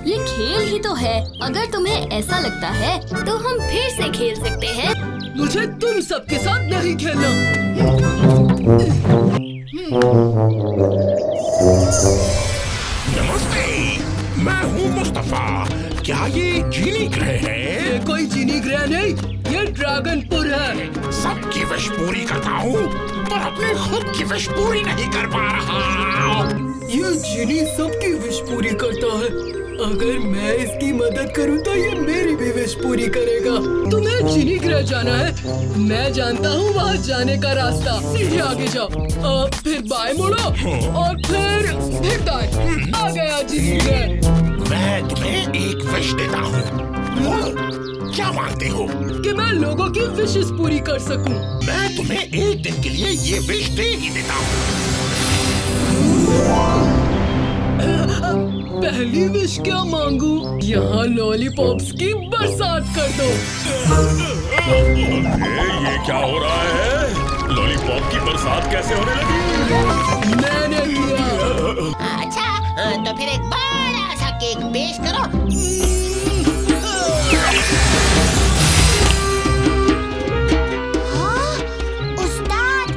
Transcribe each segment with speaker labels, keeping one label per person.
Speaker 1: ये खेल ही तो है। अगर तुम्हें ऐसा लगता है तो हम फिर से खेल सकते हैं।
Speaker 2: मुझे तुम सबके साथ नहीं खेलना।
Speaker 3: नमस्ते, मैं हूँ मुस्तफा। क्या ये जीनी ग्रह है?
Speaker 2: ये कोई जीनी ग्रह नहीं, ये ड्रैगनपुर है।
Speaker 3: सबकी विश पूरी करता हूँ पर अपने खुद की विश पूरी नहीं कर पा रहा।
Speaker 2: ये जीनी सबकी विश पूरी करता है। अगर मैं इसकी मदद करूं तो ये मेरी भी विश पूरी करेगा। तुम्हें जीनी ग्रह जाना है? मैं जानता हूँ वहाँ जाने का रास्ता। सीधे आगे जाओ, फिर बाएं मुड़ो और फिर दाएं। आ गया जीनी ग्रह।
Speaker 3: मैं तुम्हें एक विश देता हूँ। क्या मांगते हो?
Speaker 2: कि मैं लोगों की विशेस पूरी कर सकूं।
Speaker 3: मैं तुम्हें एक दिन के लिए ये विश दे ही देता हूँ।
Speaker 2: पहली विश क्या मांगू? यहाँ लॉलीपॉप्स की बरसात कर दो।
Speaker 3: ये क्या हो रहा है? लॉलीपॉप की बरसात कैसे होने लगी?
Speaker 2: मैंने किया।
Speaker 4: अच्छा, तो फिर एक बड़ा सा केक पेश करो।
Speaker 5: हाँ, उस्ताद,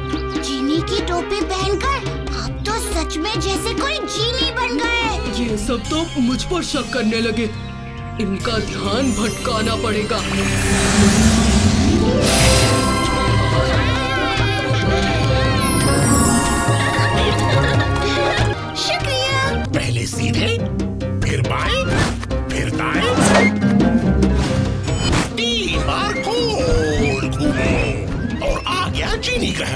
Speaker 5: जीनी की टोपी पहनकर आप तो सच में जैसे कोई जीनी बन गए।
Speaker 2: ये सब तो मुझ पर शक करने लगे। इनका ध्यान भटकाना पड़ेगा।
Speaker 5: शुक्रिया।
Speaker 3: पहले सीधे, फिर बाएं, फिर दाएं। 3 बार गोल घूमो और आ गया जीनी ग्रह।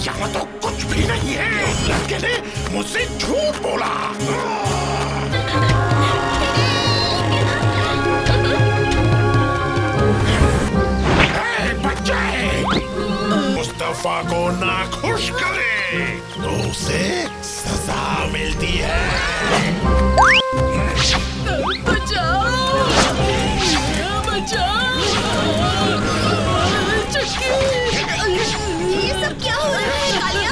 Speaker 3: यहाँ तो कुछ भी नहीं है। उस लड़के ने मुझसे झूठ बोला। ए, बच्चे, मुस्तफा को नाखुश करे तो उसे सजा मिलती है।
Speaker 2: बचाओ, बचाओ, चुटकी।
Speaker 5: ये सब क्या हो रहा है कालिया?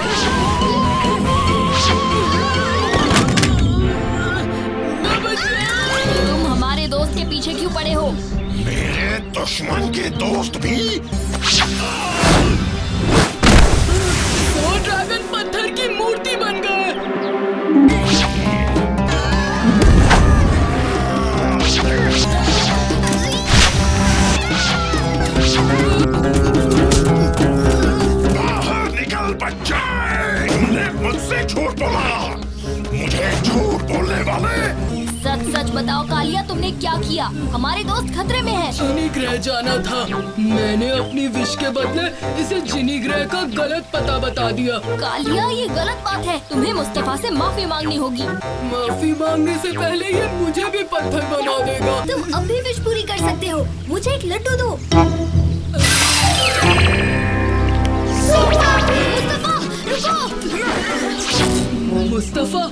Speaker 1: तुम हमारे दोस्त के पीछे क्यों पड़े हो?
Speaker 3: मेरे दुश्मन के दोस्त भी
Speaker 2: वो ड्रैगन पत्थर की मूर्ति बन गए।
Speaker 3: बाहर निकल बच्चे। तुमने मुझसे झूठ बोला। मुझे झूठ बोलने वाले।
Speaker 1: सच सच बताओ कालिया, तुमने क्या किया? हमारे दोस्त खतरे में है।
Speaker 2: जीनी ग्रह जाना था। मैंने अपनी विश के बदले इसे जीनी ग्रह का गलत पता बता दिया।
Speaker 1: कालिया, ये गलत बात है। तुम्हें मुस्तफा से माफी मांगनी होगी।
Speaker 2: माफी मांगने से पहले ये मुझे भी पत्थर बना देगा।
Speaker 1: तुम अब भी विश पूरी कर सकते हो। मुझे एक लड्डू दो। मुस्तफा, रुको।
Speaker 2: मुस्तफा,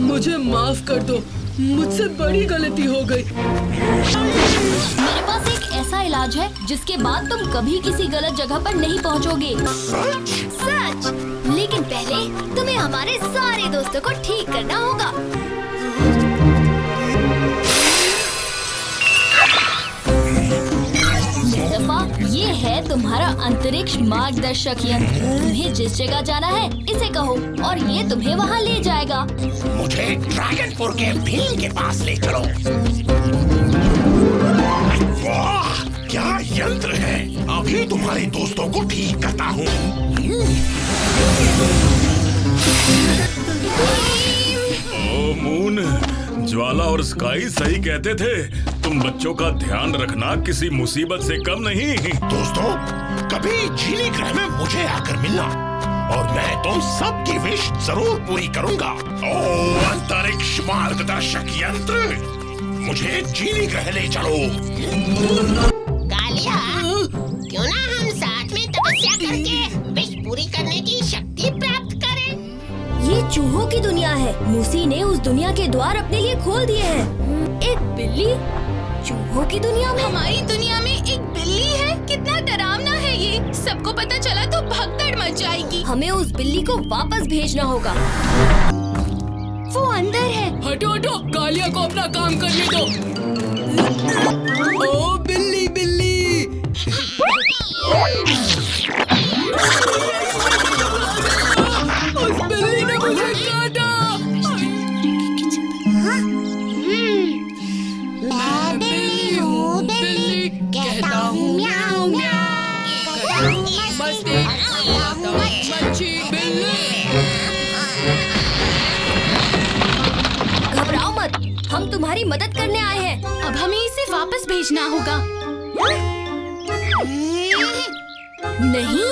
Speaker 2: मुझे माफ कर दो। मुझसे बड़ी गलती हो गई।
Speaker 1: मेरे पास एक ऐसा इलाज है जिसके बाद तुम कभी किसी गलत जगह पर नहीं पहुंचोगे। सच? लेकिन पहले तुम्हें हमारे सारे दोस्तों को ठीक करना होगा। मुस्तफा, ये है तुम्हारा अंतरिक्ष मार्गदर्शक यंत्र। तुम्हें जिस जगह जाना है इसे कहो और ये तुम्हें वहाँ ले जाएगा।
Speaker 3: मुझे ड्रैगनपुर के भीम के पास ले चलो। वाह, क्या यंत्र है। अभी तुम्हारे दोस्तों को ठीक करता हूँ।
Speaker 6: ओ मून, ज्वाला और स्काई सही कहते थे। तुम बच्चों का ध्यान रखना किसी मुसीबत से कम नहीं।
Speaker 3: दोस्तों, कभी जीनी ग्रह में मुझे आकर मिलना और मैं तुम सबकी विश जरूर पूरी करूंगा। ओ अंतरिक्ष मार्गदर्शक यंत्र, मुझे जीनी ग्रह ले चलो।
Speaker 4: कालिया, क्यों ना हम साथ में तपस्या करके विश पूरी करने की शक्ति प्राप्त करें?
Speaker 1: ये चूहों की दुनिया है। मूसी ने उस दुनिया के द्वार अपने लिए खोल दिए हैं। एक बिल्ली चूहों की दुनिया में?
Speaker 7: हमारी दुनिया में एक बिल्ली है। कितना डरावना है ये। सबको पता चला तो भगदड़ मच जाएगी।
Speaker 1: हमें उस बिल्ली को वापस भेजना होगा। वो अंदर है।
Speaker 2: हटो हटो, कालिया को अपना काम करने दो। ओ बिल्ली बिल्ली, उस बिल्ली ने मुझे काटा।
Speaker 5: मैं बिल्ली हूँ बिल्ली, कहता हूँ म्याऊं म्याऊं,
Speaker 2: मस्ती मच्छी बिल्ली।
Speaker 1: घबराओ मत, हम तुम्हारी मदद करने आए हैं।
Speaker 7: अब हमें इसे वापस भेजना होगा।
Speaker 1: नहीं,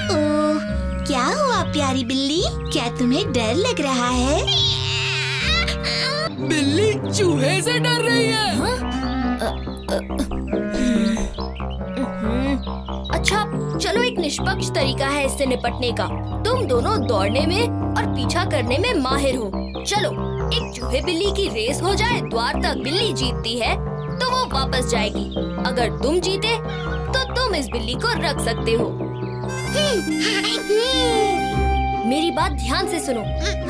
Speaker 5: ओह, क्या हुआ प्यारी बिल्ली? क्या तुम्हें डर लग रहा है?
Speaker 2: बिल्ली चूहे से डर रही है।
Speaker 1: अच्छा, चलो एक निष्पक्ष तरीका है इससे निपटने का। तुम दोनों दौड़ने में और पीछा करने में माहिर हो। चलो एक चूहे बिल्ली की रेस हो जाए, द्वार तक बिल्ली जीतती है तो वो वापस जाएगी। अगर तुम जीते तो तुम इस बिल्ली को रख सकते हो। मेरी बात ध्यान से सुनो,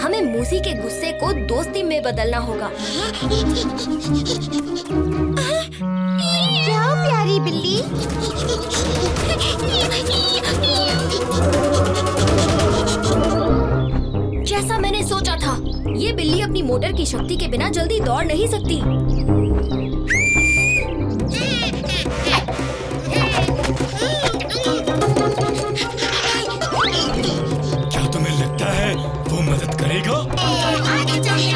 Speaker 1: हमें मूसी के गुस्से को दोस्ती में बदलना होगा।
Speaker 5: जाओ प्यारी बिल्ली।
Speaker 1: जैसा मैंने सोचा था, ये बिल्ली अपनी मोटर की शक्ति के बिना जल्दी दौड़ नहीं सकती।
Speaker 6: क्या तुम्हें लगता है वो मदद करेगा?
Speaker 5: आगे चलिए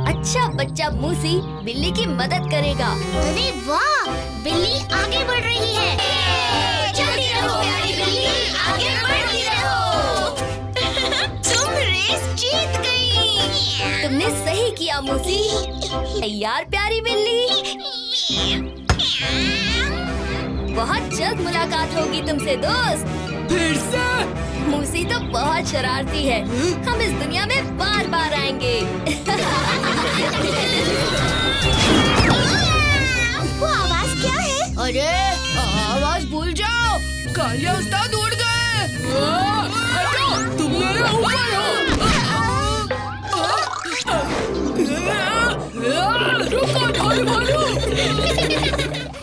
Speaker 1: अच्छा बच्चा मूसी बिल्ली की मदद करेगा।
Speaker 5: अरे वाह, बिल्ली आगे बढ़ रही है। जल्दी रहो प्यारी बिल्ली, आगे बढ़ती रहो। तुम रेस जीत गई।
Speaker 1: तुमने सही किया मूसी। तैयार प्यारी बिल्ली? बहुत जल्द मुलाकात होगी तुमसे दोस्त।
Speaker 2: फिर से?
Speaker 1: मूसी तो बहुत शरारती है, हम इस दुनिया में बार बार आएंगे।
Speaker 5: वो आवाज क्या है?
Speaker 7: अरे आवाज भूल जाओ,
Speaker 2: कालिया उस्ताद उड़ गए। हटो, तुम मेरे ऊपर हो। रुको, भालू भालू।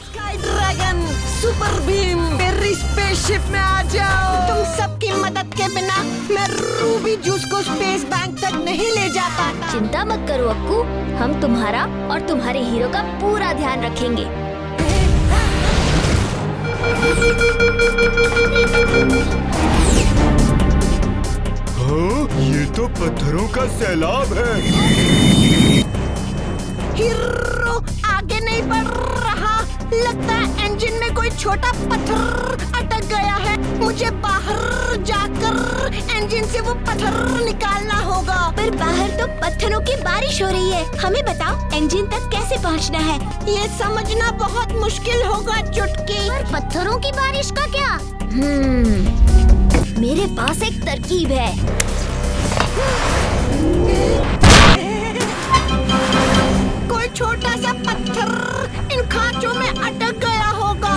Speaker 8: स्काई ड्रैगन, सुपर बीम, मेरी स्पेसशिप में आ जाओ। तुम सबकी मदद के बिना मैं रूबी जूस को स्पेस बैंक तक नहीं ले जा पाता।
Speaker 1: चिंता मत करो अक्कू, हम तुम्हारा और तुम्हारे हीरो का पूरा ध्यान रखेंगे।
Speaker 9: ये तो पत्थरों का सैलाब है।
Speaker 8: हीरो आगे नहीं बढ़ रहा, लगता है इंजन में कोई छोटा पत्थर अटक गया है। मुझे बाहर जाकर इंजन से वो पत्थर निकालना होगा।
Speaker 5: पर बाहर तो पत्थरों की बारिश हो रही है। हमें बताओ इंजन तक कैसे पहुंचना है?
Speaker 8: ये समझना बहुत मुश्किल होगा चुटकी।
Speaker 5: पर पत्थरों की बारिश का क्या?
Speaker 1: मेरे पास एक तरकीब है।
Speaker 8: कोई छोटा सा पत्थर इन खांचों में अटक गया होगा।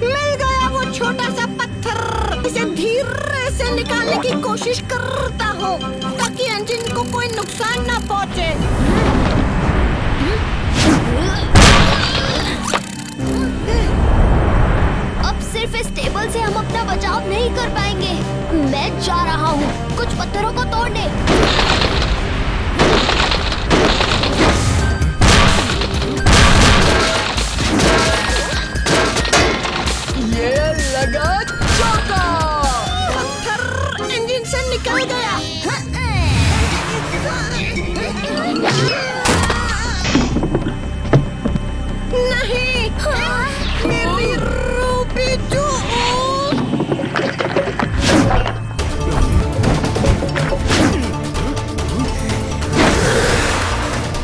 Speaker 8: मिल गया वो छोटा सा पत्थर। इसे धीरे से निकालने की कोशिश करता हूँ ताकि इंजन को कोई नुकसान ना पहुँचे।
Speaker 1: अब सिर्फ इस टेबल से हम अपना बचाव नहीं कर पाएंगे। मैं जा रहा हूँ कुछ पत्थरों को तोड़ने।
Speaker 2: ये लगा चौका।
Speaker 8: पत्थर इंजन से निकल गया। नहीं, मेरी रूबी जूस।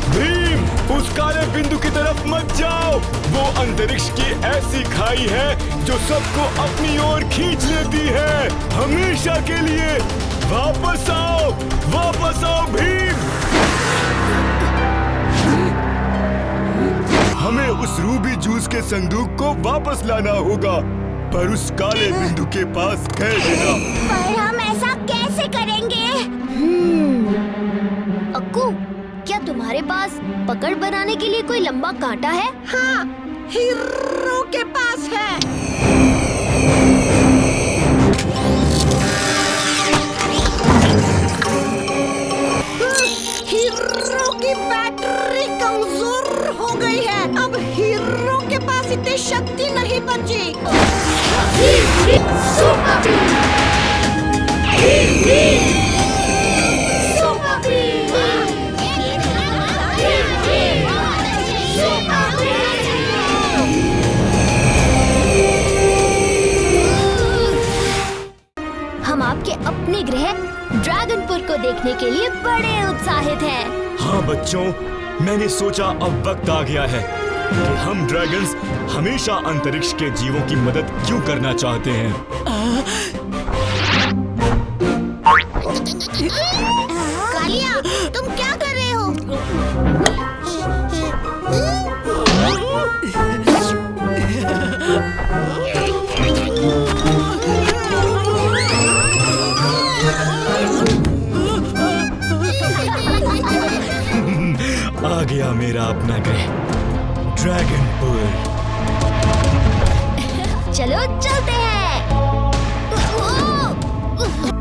Speaker 9: भीम, उस काले बिंदु की तरफ मत जाओ। वो अंतरिक्ष की ऐसी खाई है जो सबको अपनी ओर खींच लेती है, हमेशा के लिए। वापस आओ भीम। उस रूबी जूस के संदूक को वापस लाना होगा, पर उस काले बिंदु के पास कह देना।
Speaker 5: पर हम ऐसा कैसे करेंगे?
Speaker 1: अक्कू, क्या तुम्हारे पास पकड़ बनाने के लिए कोई लंबा कांटा है?
Speaker 8: हाँ, हीरो के पास है। हीरो की बैटरी कमजोर हो गई है। अब हीरो के पास इतनी शक्ति नहीं बची।
Speaker 1: हम आपके अपने ग्रह ड्रैगनपुर को देखने के लिए बड़े उत्साहित हैं।
Speaker 9: हाँ बच्चों, मैंने सोचा अब वक्त आ गया है कि हम ड्रैगन्स हमेशा अंतरिक्ष के जीवों की मदद क्यों करना चाहते हैं।
Speaker 5: कालिया, तुम क्या कर रहे हो?
Speaker 9: आ गया मेरा अपना ग्रह ड्रैगनपुर।
Speaker 1: चलो चलते हैं।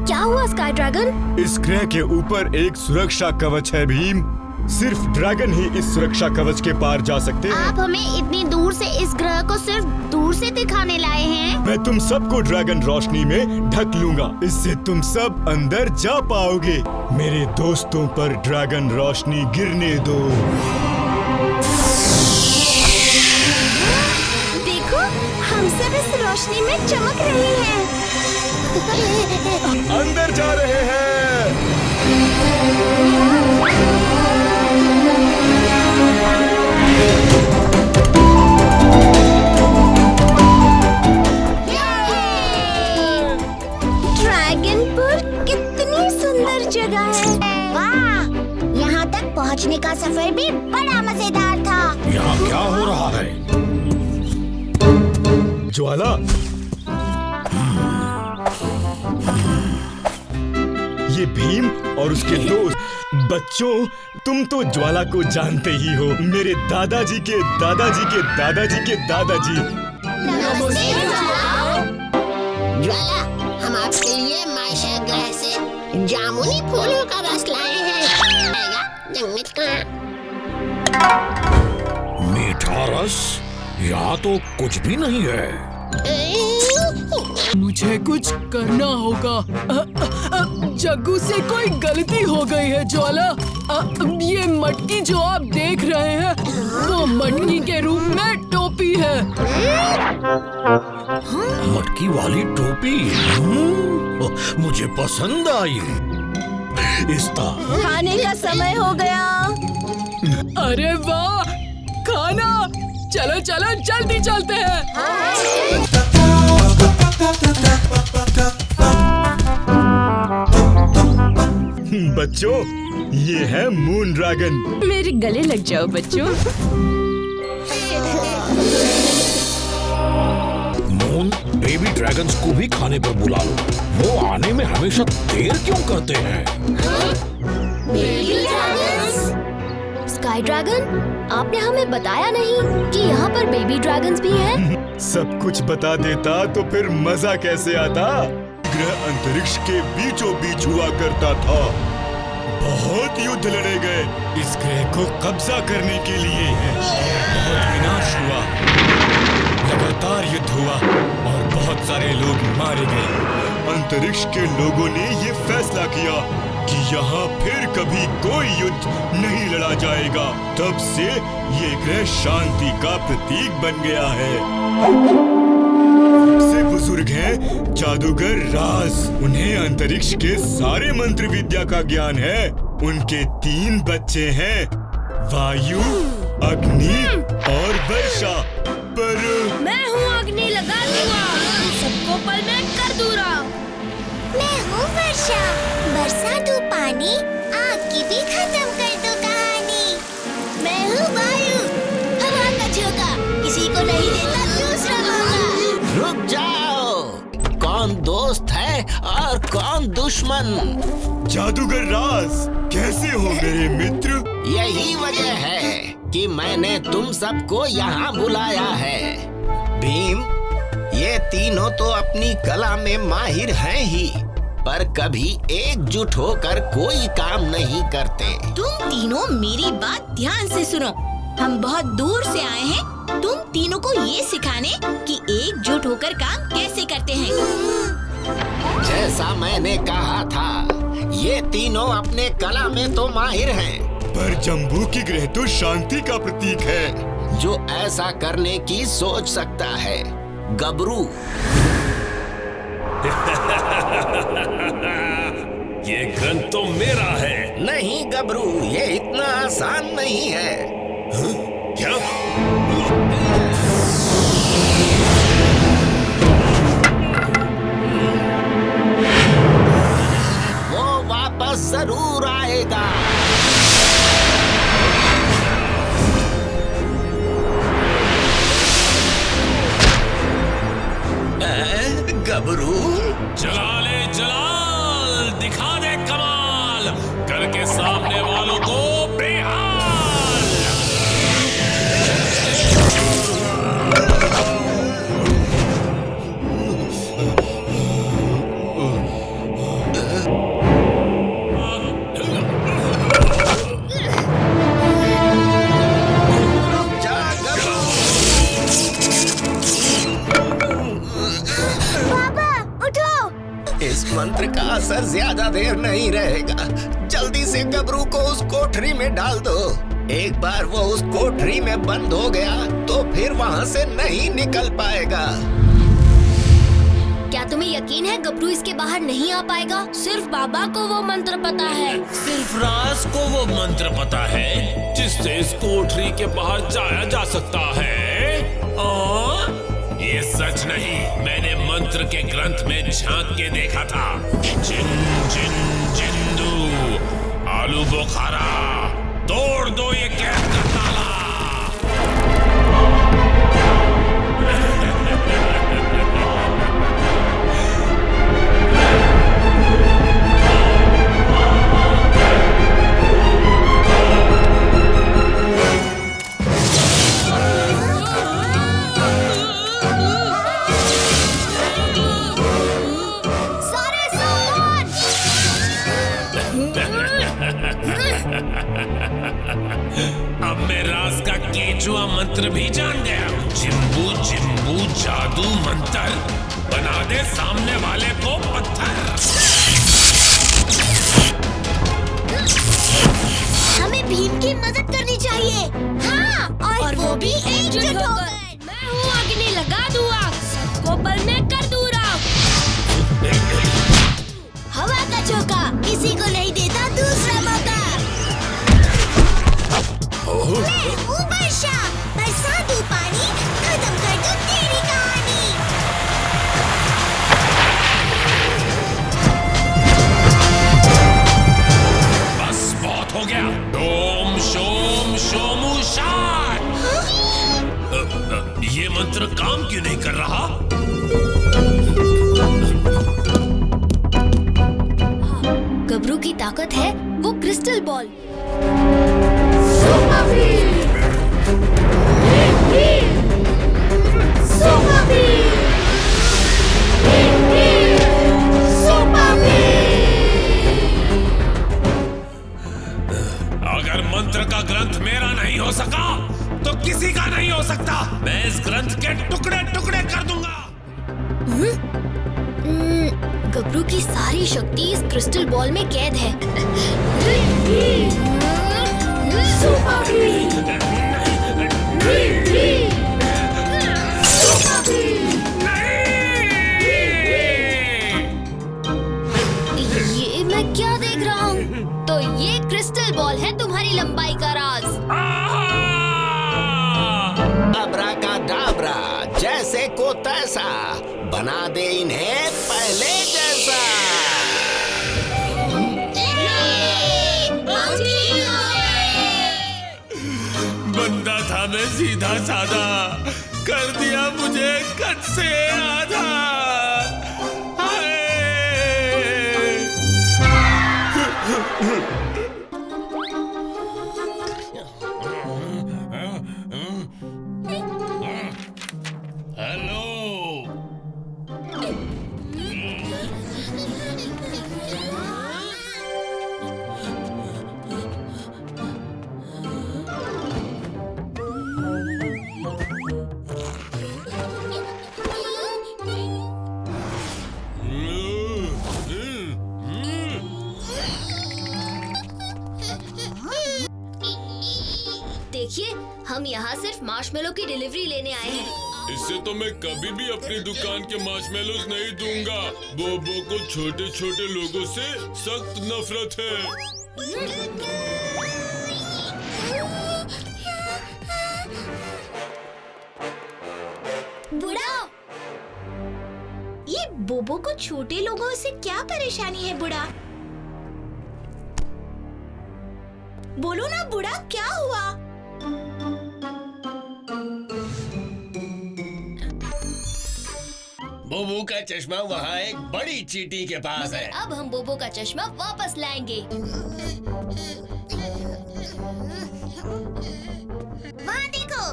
Speaker 1: क्या हुआ स्काई ड्रैगन?
Speaker 9: इस ग्रह के ऊपर एक सुरक्षा कवच है भीम। सिर्फ ड्रैगन ही इस सुरक्षा कवच के पार जा सकते हैं।
Speaker 5: आप हमें इतनी दूर से इस ग्रह को सिर्फ दूर से दिखाने लाए हैं?
Speaker 9: मैं तुम सबको ड्रैगन रोशनी में ढक लूंगा। इससे तुम सब अंदर जा पाओगे। मेरे दोस्तों पर ड्रैगन रोशनी गिरने दो।
Speaker 5: देखो, हम सब इस रोशनी में चमक रहे हैं।
Speaker 9: अंदर जा रहे हैं।
Speaker 5: ड्रैगनपुर कितनी सुंदर जगह है। वाह, यहाँ तक पहुँचने का सफर भी बड़ा मजेदार था।
Speaker 3: यहाँ क्या हो रहा है?
Speaker 9: ज्वाला, ये भीम और उसके दोस्त। बच्चों, तुम तो ज्वाला को जानते ही हो। मेरे दादाजी के दादाजी के दादाजी के दादाजी।
Speaker 4: ज्वाला, हम आपके लिए माइशा ग्रह से जामुनी फूलों का रस लाए हैं।
Speaker 3: मीठा रस? यहाँ तो कुछ भी नहीं है।
Speaker 2: मुझे कुछ करना होगा। जग्गू से कोई गलती हो गई है ज्वाला। ये मटकी जो आप देख रहे हैं वो मटकी के रूप में टोपी है।
Speaker 3: मटकी वाली टोपी मुझे पसंद आई। इस्ता,
Speaker 8: खाने का समय हो गया।
Speaker 2: अरे वाह, खाना! चलो चलो जल्दी चलते हैं।
Speaker 9: बच्चों, ये है मून ड्रैगन।
Speaker 7: मेरे गले लग जाओ बच्चों।
Speaker 3: मून बेबी ड्रैगन्स को भी खाने पर बुला लो। वो आने में हमेशा देर क्यों करते हैं?
Speaker 1: स्काई ड्रैगन, आपने हमें बताया नहीं कि यहाँ पर बेबी ड्रैगन्स भी हैं।
Speaker 9: सब कुछ बता देता तो फिर मजा कैसे आता। ग्रह अंतरिक्ष के बीचों बीच हुआ करता था। बहुत युद्ध लड़े गए इस ग्रह को कब्जा करने के लिए। बहुत विनाश हुआ, लगातार युद्ध हुआ और बहुत सारे लोग मारे गए। अंतरिक्ष के लोगों ने ये फैसला किया कि यहाँ फिर कभी कोई युद्ध नहीं लड़ा जाएगा। तब से ये ग्रह शांति का प्रतीक बन गया है। सबसे बुजुर्ग हैं जादूगर राज। उन्हें अंतरिक्ष के सारे मंत्र विद्या का ज्ञान है। उनके 3 बच्चे हैं, वायु, अग्नि और वर्षा। पर
Speaker 5: मैं हूँ अग्नि, लगा दूंगा, सबको पल में कर दूंगा। मैं हूँ वर्षा, बरसा दूं पानी, आग की भी खत्म कर दूं कहानी। मैं हूँ वायु, हवा का झोंका,
Speaker 4: और कौन दुश्मन।
Speaker 9: जादूगर राज, कैसे हो मेरे मित्र?
Speaker 4: यही वजह है कि मैंने तुम सबको यहाँ बुलाया है। भीम, ये तीनों तो अपनी कला में माहिर हैं ही, पर कभी एकजुट होकर कोई काम नहीं करते।
Speaker 5: तुम तीनों मेरी बात ध्यान से सुनो। हम बहुत दूर से आए हैं तुम तीनों को ये सिखाने कि एकजुट होकर काम कैसे करते हैं।
Speaker 4: जैसा मैंने कहा था, ये तीनों अपने कला में तो माहिर हैं,
Speaker 9: पर जम्बू की ग्रह तो शांति का प्रतीक है।
Speaker 4: जो ऐसा करने की सोच सकता है, गबरू।
Speaker 6: ये ग्रंथ तो मेरा है।
Speaker 4: नहीं गबरू, ये इतना आसान नहीं है।
Speaker 6: क्या?
Speaker 4: वो वापस जरूर आएगा। गबरू,
Speaker 6: जला ले जलाल, दिखा दे कमाल, करके सामने वालों को बेहाल।
Speaker 4: इस मंत्र का असर ज्यादा देर नहीं रहेगा। जल्दी से गबरू को उस कोठरी में डाल दो। एक बार वो उस कोठरी में बंद हो गया तो फिर वहाँ से नहीं निकल पाएगा।
Speaker 1: क्या तुम्हें यकीन है गबरू इसके बाहर नहीं आ पाएगा? सिर्फ बाबा को वो मंत्र पता है।
Speaker 10: सिर्फ राज को वो मंत्र पता है जिससे इस कोठरी के बाहर जाया जा सकता है।
Speaker 6: ये सच नहीं, मैंने मंत्र के ग्रंथ में झांक के देखा था। जिन जिन जिंदू आलू बुखारा, तोड़ दो ये कैद का ताला। अब मैं राज का केचुआ मंत्र भी जान गया। जिम्बू जिम्बू जादू मंत्र, बना दे सामने वाले को पत्थर।
Speaker 5: हमें भीम की मदद करनी चाहिए। हाँ, और वो भी एकजुट होकर।
Speaker 1: मैं हूँ अग्नि, लगा दूँ आग, सबको पल में कर दूँ राख।
Speaker 5: हवा का झोंका किसी को नहीं देता दूसरा मौका। ले वर्षा, बरसा दूं पानी, खत्म कर दूं तेरी कहानी।
Speaker 6: बस बहुत हो गया। डोम शोम शोमू शाट। ये मंत्र काम क्यों नहीं कर रहा?
Speaker 1: गबरू की ताकत है वो क्रिस्टल बॉल।
Speaker 6: अगर मंत्र का ग्रंथ मेरा नहीं हो सका तो किसी का नहीं हो सकता। मैं इस ग्रंथ के टुकड़े टुकड़े कर दूंगा।
Speaker 1: गबरू की सारी शक्ति इस क्रिस्टल बॉल में कैद है। ये मैं क्या देख रहा हूँ? तो ये क्रिस्टल बॉल है तुम्हारी लंबाई का राज।
Speaker 4: अब्राकाडाब्रा, जैसे को तैसा, बना दे इन्हें पहले जैसा।
Speaker 6: बंदा था मैं सीधा साधा, कर दिया मुझे कद से आधा। हाय
Speaker 1: देखिए, हम यहाँ सिर्फ मार्शमेलो की डिलीवरी लेने आए हैं।
Speaker 6: इससे तो मैं कभी भी अपनी दुकान के मार्शमेलोज नहीं दूंगा। बोबो को छोटे छोटे लोगों से सख्त नफरत है।
Speaker 5: बुढ़ा, ये बोबो को छोटे लोगों से क्या परेशानी है बुढ़ा? बोलो ना बुढ़ा, क्या हुआ?
Speaker 4: बोबो का चश्मा वहाँ एक बड़ी चींटी के पास है।
Speaker 1: अब हम बोबो का चश्मा वापस लाएंगे।
Speaker 5: वहाँ देखो,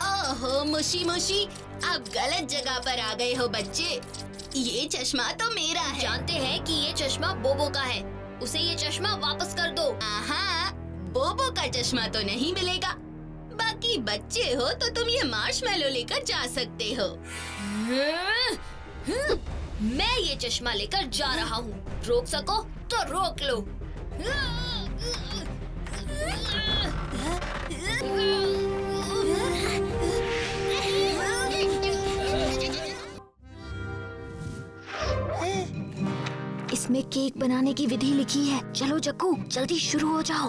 Speaker 7: ओहो मुशी मुशी, आप गलत जगह पर आ गए हो बच्चे। ये चश्मा तो मेरा है।
Speaker 1: जानते हैं कि ये चश्मा बोबो का है। उसे ये चश्मा वापस कर दो।
Speaker 7: हाँ, बोबो का चश्मा तो नहीं मिलेगा। बाकी बच्चे हो तो तुम ये मार्शमेलो लेकर जा सकते हो।
Speaker 1: मैं ये चश्मा लेकर जा रहा हूँ। रोक सको तो रोक लो।
Speaker 5: इसमें केक बनाने की विधि लिखी है। चलो जक्कू, जल्दी शुरू हो जाओ।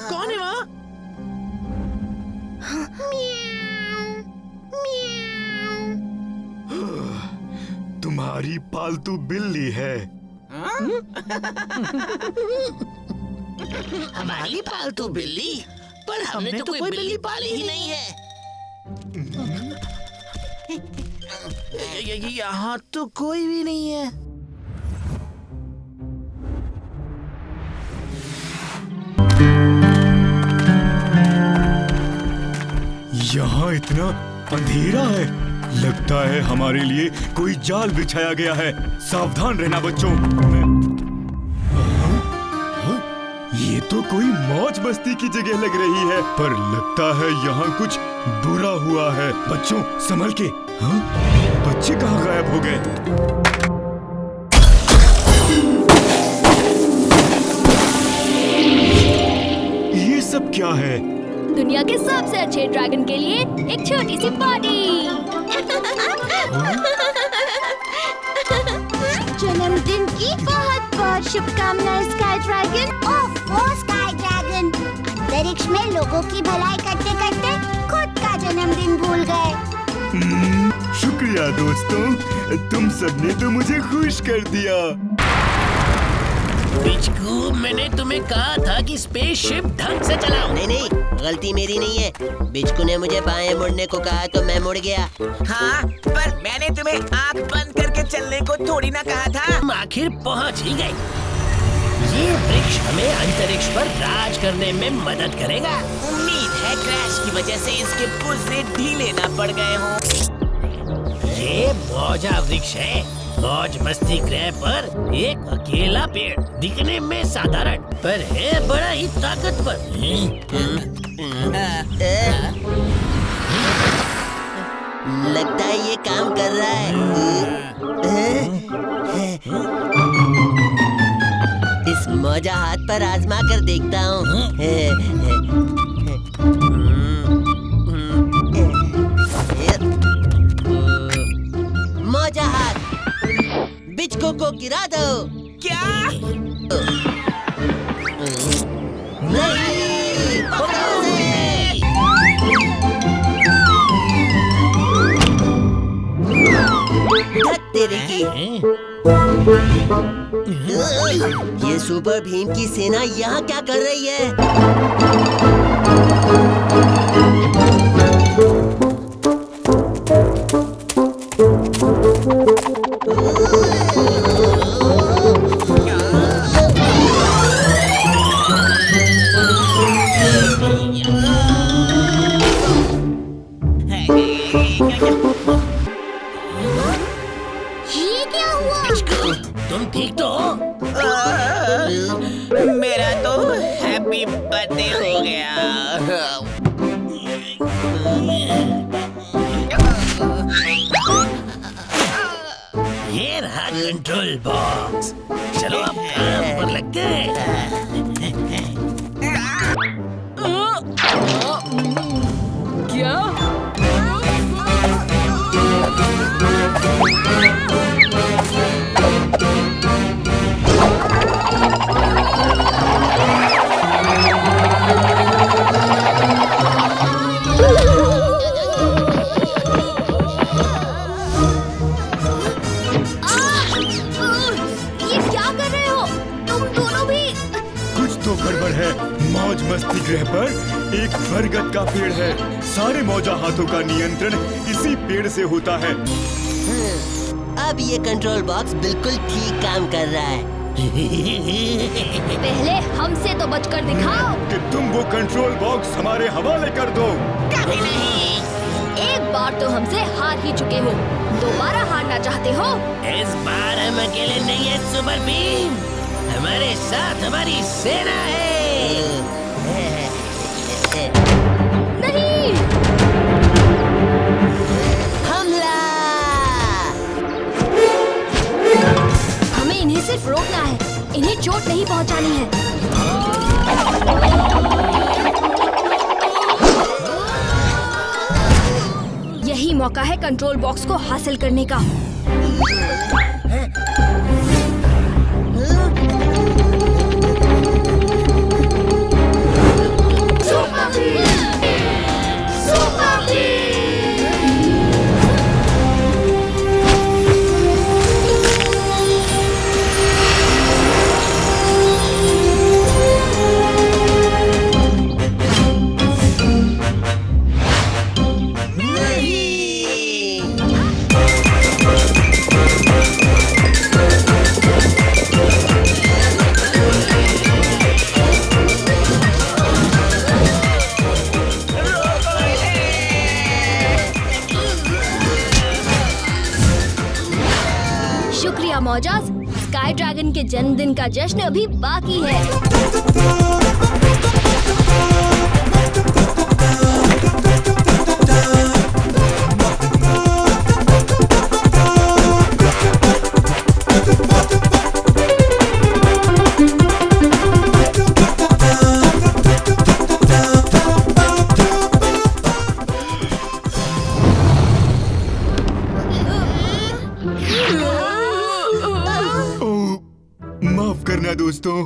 Speaker 8: कौन है वहाँ?
Speaker 9: तुम्हारी पालतू बिल्ली है।
Speaker 11: हमारी पालतू बिल्ली? पर हमने तो कोई बिल्ली पाली ही नहीं है।
Speaker 8: यहाँ तो कोई भी नहीं है।
Speaker 9: यहाँ इतना अंधेरा है। लगता है हमारे लिए कोई जाल बिछाया गया है। सावधान रहना बच्चों। ये तो कोई मौज मस्ती की जगह लग रही है, पर लगता है यहाँ कुछ बुरा हुआ है। बच्चों संभल के। हाँ? बच्चे कहाँ गायब हो गए? ये सब क्या है?
Speaker 1: दुनिया के सबसे अच्छे ड्रैगन के लिए एक छोटी सी पार्टी।
Speaker 5: जन्मदिन की बहुत बहुत शुभकामनाएं स्काई ड्रैगन। ओह स्काई ड्रैगन, अंतरिक्ष में लोगों की भलाई करते करते खुद का जन्मदिन भूल गए।
Speaker 9: शुक्रिया दोस्तों, तुम सबने तो मुझे खुश कर दिया।
Speaker 11: बिचकू, मैंने तुम्हें कहा था कि स्पेसशिप ढंग से चलाओ।
Speaker 12: नहीं, गलती मेरी नहीं है। बिचकू ने मुझे बाएं मुड़ने को कहा तो मैं मुड़ गया।
Speaker 11: हाँ, पर मैंने तुम्हें आँख बंद करके चलने को थोड़ी ना कहा था। हम आखिर पहुँच ही गए। ये वृक्ष हमें अंतरिक्ष पर राज करने में मदद करेगा। उम्मीद है क्रैश की वजह से इसके पुर्जे ढीले ना पड़ गए हों। ये मौजा वृक्ष है। मौज मस्ती ग्रह पर एक अकेला पेड़, दिखने में साधारण पर है बड़ा ही ताकतवर।
Speaker 12: लगता है ये काम कर रहा है। इस मौजा हाथ पर आजमा कर देखता हूँ। मौजा हाथ, बिचको को गिरा दो।
Speaker 11: क्या?
Speaker 12: नहीं, पकड़ो उसे। तेरे की। ये सुपर भीम की सेना यहाँ क्या कर रही है?
Speaker 5: ये क्या हुआ?
Speaker 11: तुम ठीक तो हो?
Speaker 13: मेरा तो हैप्पी बर्थडे हो गया।
Speaker 11: ये रहा कंट्रोल बॉक्स। चलो अब काम पर लगते हैं।
Speaker 2: क्या?
Speaker 1: ये क्या कर रहे हो तुम दोनों भी?
Speaker 9: कुछ तो गड़बड़ है। मौज मस्ती ग्रह पर एक बरगद का पेड़ है। सारे मौजा हाथों का नियंत्रण इसी पेड़ से होता है।
Speaker 12: अब ये कंट्रोल बॉक्स बिल्कुल ठीक काम कर रहा है।
Speaker 1: पहले हमसे तो बचकर दिखाओ
Speaker 9: कि तुम वो कंट्रोल बॉक्स हमारे हवाले कर दो।
Speaker 13: कभी नहीं।
Speaker 1: एक बार तो हमसे हार ही चुके हो, दोबारा हारना चाहते हो?
Speaker 11: इस बार हम अकेले नहीं है सुपर भीम, हमारे साथ हमारी सेना है।
Speaker 1: नहीं,
Speaker 12: हमला!
Speaker 1: हमें इन्हें सिर्फ रोकना है, इन्हें चोट नहीं पहुंचानी है। यही मौका है कंट्रोल बॉक्स को हासिल करने का। शुक्रिया मौजाज, स्काई ड्रैगन के जन्मदिन का जश्न अभी बाकी है।
Speaker 9: माफ करना दोस्तों।